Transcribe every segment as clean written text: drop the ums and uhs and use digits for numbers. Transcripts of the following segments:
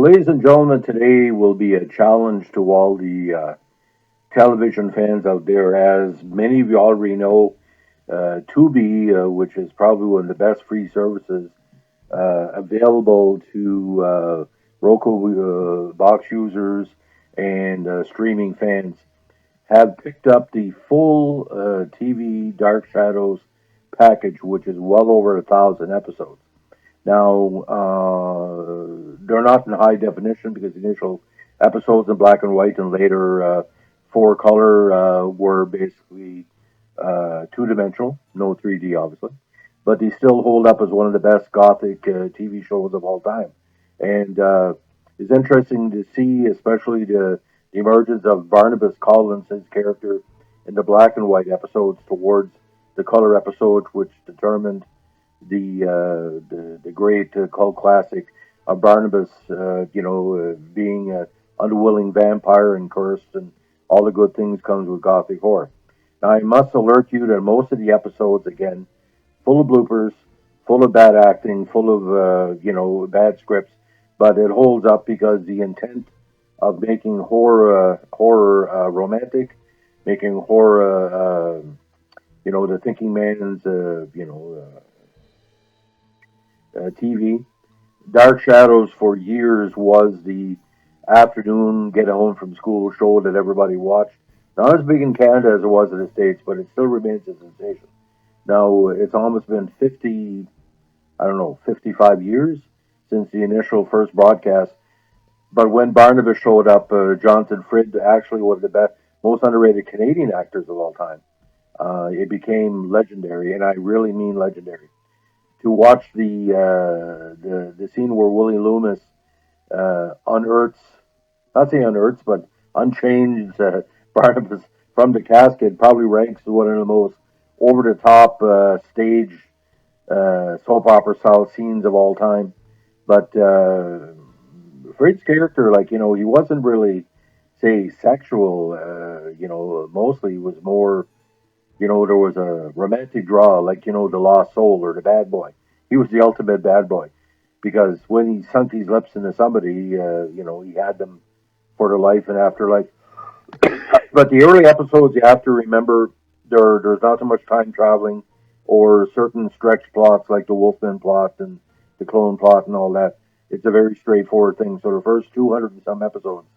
ladies and gentlemen, today will be a challenge to all the television fans out there. As many of you already know, Tubi, which is probably one of the best free services available to Roku box users and streaming fans, have picked up the full TV Dark Shadows package, which is well over 1,000 episodes. Now, they're not in high definition because the initial episodes in black and white and later four color were basically two dimensional, no 3D, obviously. But they still hold up as one of the best Gothic TV shows of all time. And it's interesting to see, especially the emergence of Barnabas Collins, his character, in the black and white episodes towards the color episodes, which determined the great cult classic of Barnabas, being an unwilling vampire and cursed, and all the good things comes with Gothic horror. Now, I must alert you that most of the episodes, again, full of bloopers, full of bad acting, full of bad scripts, but it holds up because the intent of making horror romantic, making horror, the thinking man's, TV. Dark Shadows for years was the afternoon get home from school show that everybody watched. Not as big in Canada as it was in the States, but it still remains a sensation. Now, it's almost been 55 years since the initial first broadcast. But when Barnabas showed up, Jonathan Frid, actually one of the best, most underrated Canadian actors of all time, it became legendary, and I really mean legendary. To watch the scene where Willie Loomis unearths, not say unearths, but unchanged Barnabas from the casket, probably ranks as one of the most over the top stage soap opera style scenes of all time. But Frid's character, he wasn't really, say, sexual. Mostly was more, there was a romantic draw, the lost soul or the bad boy. He was the ultimate bad boy because when he sunk his lips into somebody, he had them for their life and afterlife. But the early episodes, you have to remember, there's not so much time traveling or certain stretch plots like the Wolfman plot and the clone plot and all that. It's a very straightforward thing. So the first 200 and some episodes,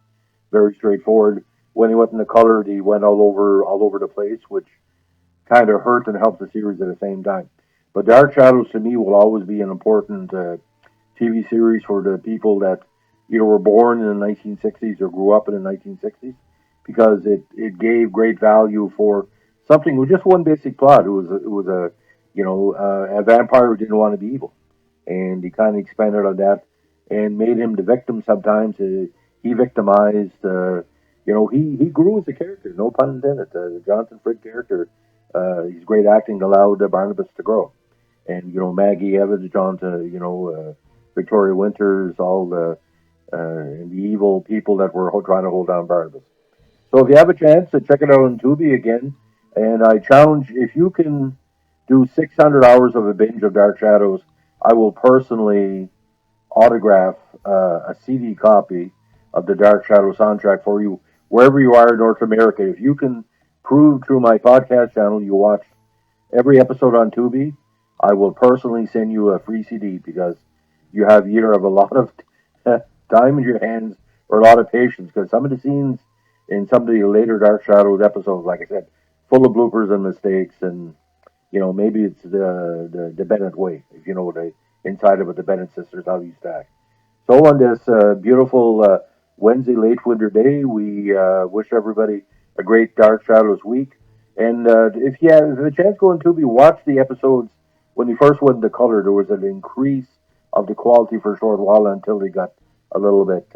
very straightforward. When he went into color, he went all over the place, which kind of hurt and helped the series at the same time. But Dark Shadows to me will always be an important TV series for the people that either were born in the 1960s or grew up in the 1960s, because it gave great value for something with just one basic plot. It was a vampire who didn't want to be evil, and he kind of expanded on that and made him the victim sometimes. He victimized. He grew as a character. No pun intended. The Jonathan Frid character, his great acting allowed Barnabas to grow, and Maggie Evans, Victoria Winters, all the evil people that were trying to hold down Barnabas. So if you have a chance to check it out on Tubi again, and I challenge, if you can do 600 hours of a binge of Dark Shadows, I will personally autograph a CD copy of the Dark Shadow soundtrack for you wherever you are in North America. If you can prove through my podcast channel you watch every episode on Tubi, I will personally send you a free CD because you have either of a lot of time in your hands or a lot of patience, because some of the scenes in some of the later Dark Shadows episodes, like I said, full of bloopers and mistakes, and maybe it's the Bennett way, if you know the inside of it, the Bennett sisters, how you stack. So on this beautiful Wednesday late winter day, we wish everybody a great Dark Shadows week. And if you have a chance, go on Tubi, watch the episodes. When he first went into color, there was an increase of the quality for a short while until they got a little bit,